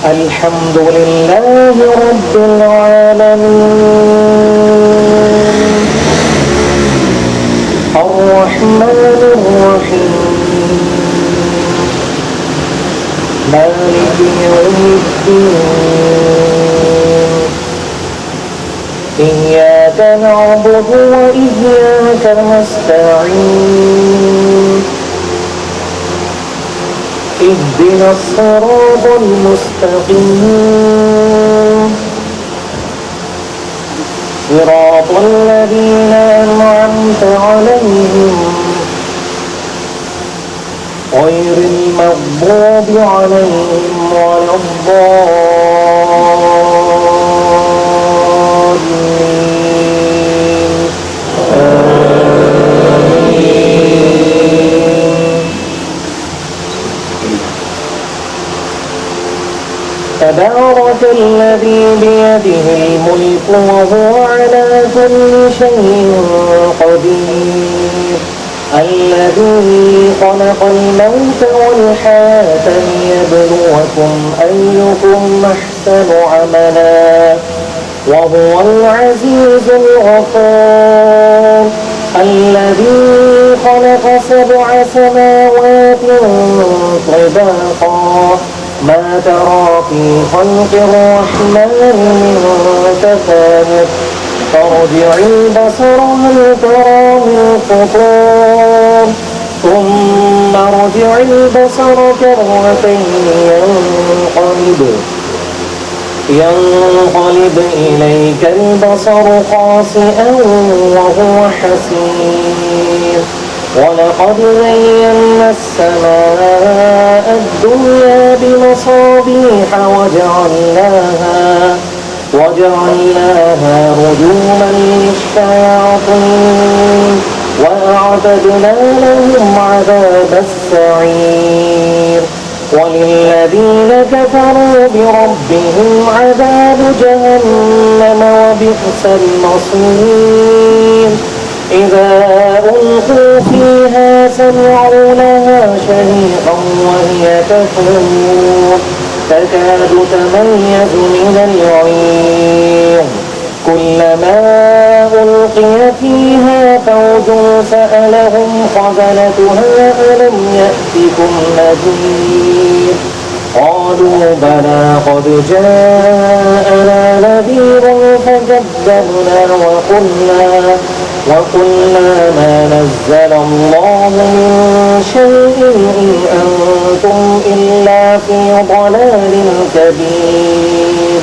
الحمد لله رب العالمين الرحمن الرحيم مالك يوم الدين إياك نعبد وإياك نستعين اهدنا الصراط المستقيم صراط الذين أنعمت عليهم غير المغضوب عليهم ولا الضالين تبارك الذي بيده الملك وهو على كل شيء قدير الذي خلق الموت والحياة ليبلوكم أيكم أحسن عملا وهو العزيز الغفور الذي خلق 7 سماوات طباقا ما ترى في خلق الرحمن من تفاوت فارجع البصر هل ترى من فطور ثم ارجع البصر كرتين ينقلب إليك البصر خاسئا وهو حسير ولقد زينا السماء الدنيا بمصابيح وجعلناها رجوما للشياطين وأعتدنا لهم عذاب السعير وللذين كفروا بربهم عذاب جهنم وبئس المصير إذا ألقوا فيها سمعوا لها شهيقا وهي تفور تكاد تميز من الغيظ كلما ألقي فيها فوج سألهم خزنتها ألم يأتكم نذير قالوا بلى قد جاءنا نذير فكذبنا وقلنا ما نزل الله من شيء إن أنتم إلا في ضلال كبير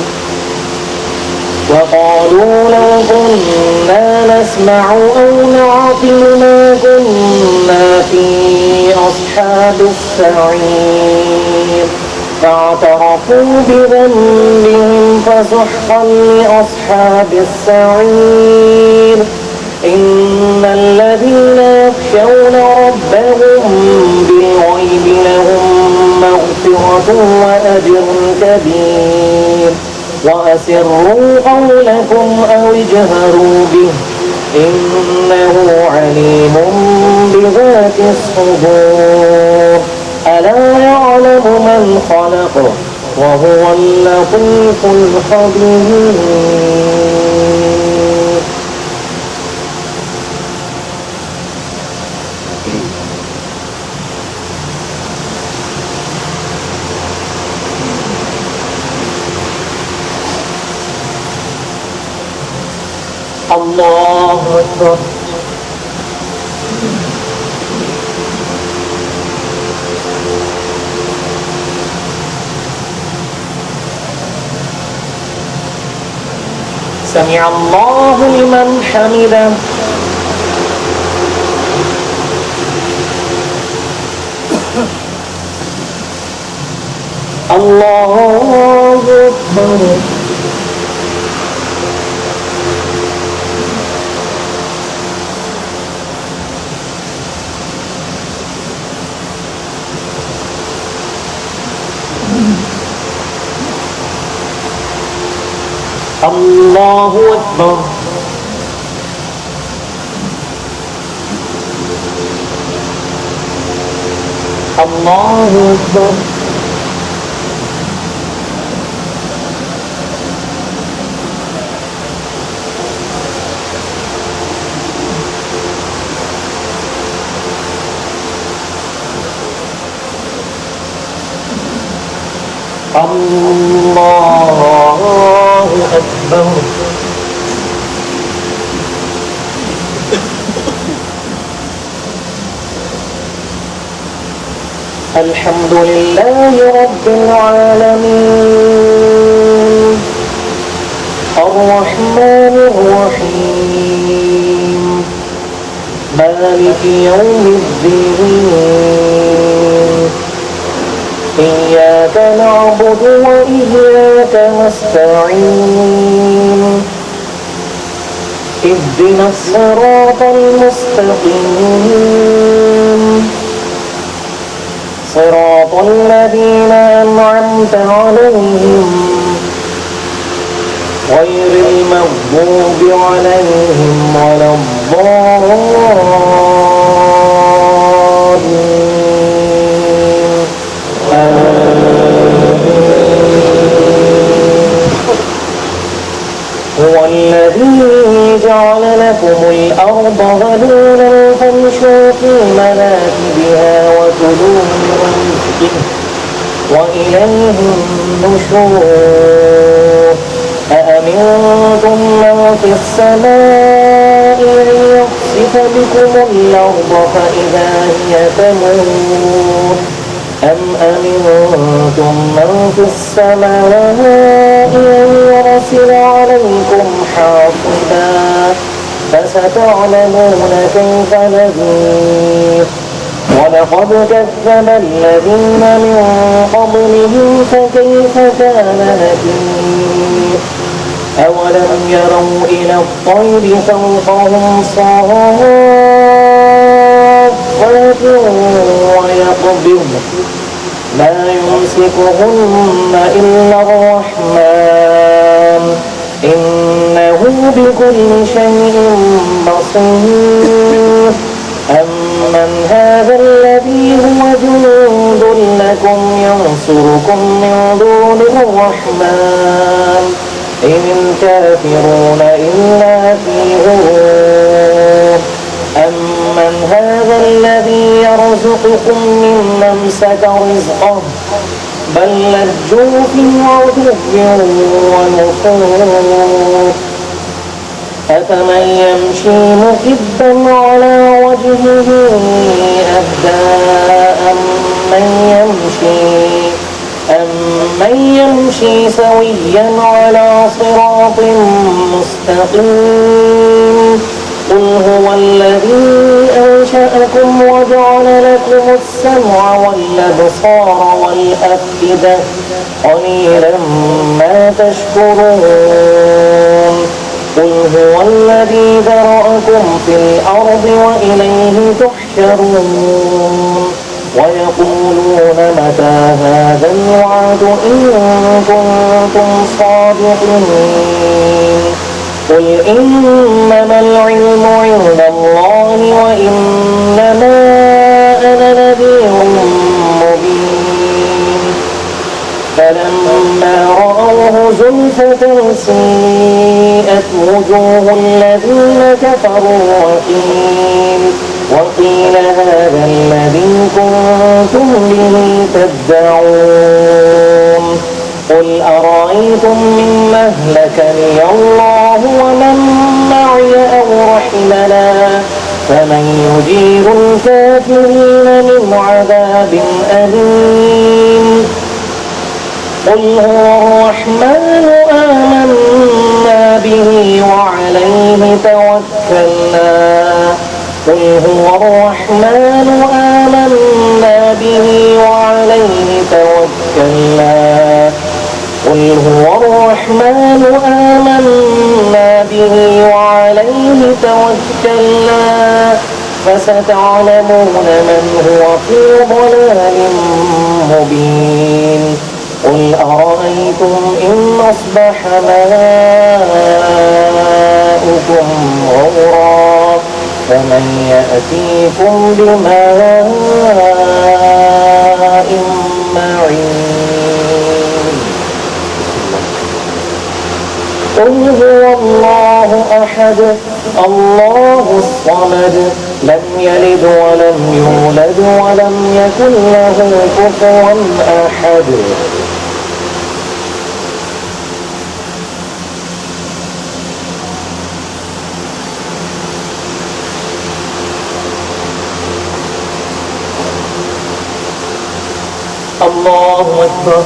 وقالوا لو كنا نسمع أو نعقل ما كنا في أصحاب السعير فاعترفوا بذنبهم فسحقا لأصحاب السعير إن الذين يخشون ربهم بالغيب لهم مغفرة وأجر كبير وأسروا قولكم أو اجهروا به إنه عليم بذات الصدور ألا يعلم من خلق وهو اللطيف الخبير الله أكبر سمع الله لمن حمده الله أكبر الله أكبر الله أكبر الله أكبر. الحمد لله رب العالمين الرحمن الرحيم مالك يوم الدين إياك نعبد وإياك نستعين اهدنا الصراط المستقيم صراط الذين أنعمت عليهم غير المغضوب عليهم ولا الضالين هو الذي جعل لكم الأرض ذلولا فامشوا في مناكبها وكلوا من رزقه وإليه النشور أأمنتم من في السماء أن يخسف بكم الأرض فإذا هي تمور أم أمنتم من في السماء أن يرسل عليكم حاصبا فستعلمون كيف نذير ولقد كذب الذين من قبلهم فكيف كان نكير أولم يروا إلى الطير فوقهم صافات ويقبضن ما يمسكهن إلا الرحمن إنه بكل شيء بصير أمن هذا الذي هو جند لكم ينصركم من دون الرحمن إن الكافرون إلا في غرور أمن هذا الذي يرزقكم من أمسك رزقه بل لجوا في عتو ونفور أفمن يمشي مكبا على وجهه أهدى أمن يمشي سويا على صراط مستقيم قل هو الذي أنشأكم وجعل لكم السمع والأبصار والأفئدة قليلا ما تشكرون قل هو الذي ذرأكم في الأرض وإليه تحشرون ويقولون متى هذا الوعد إن كنتم صادقين قل إنما العلم عند الله وإنما أنا نذير مبين فلما رأوه زلفة سيئت وجوه الذين كفروا وقيل هذا الذي كنتم به تدعون قل أرأيتم من أهلكني الله ومن معي أو رحمنا فمن يجير الكافرين من عذاب أليم قل هو الرحمن آمنا به وعليه توكلنا قل هو الرحمن آمنا به وعليه توكلنا قل هو الرحمن آمنا به وعليه توكلنا فستعلمون من هو في ضلال مبين قل أرأيتم إن أصبح ماؤكم غورا فمن يأتيكم بماء معين قل هو الله أحد الله الصمد لم يلد ولم يولد ولم يكن له كفوا أحد الله أكبر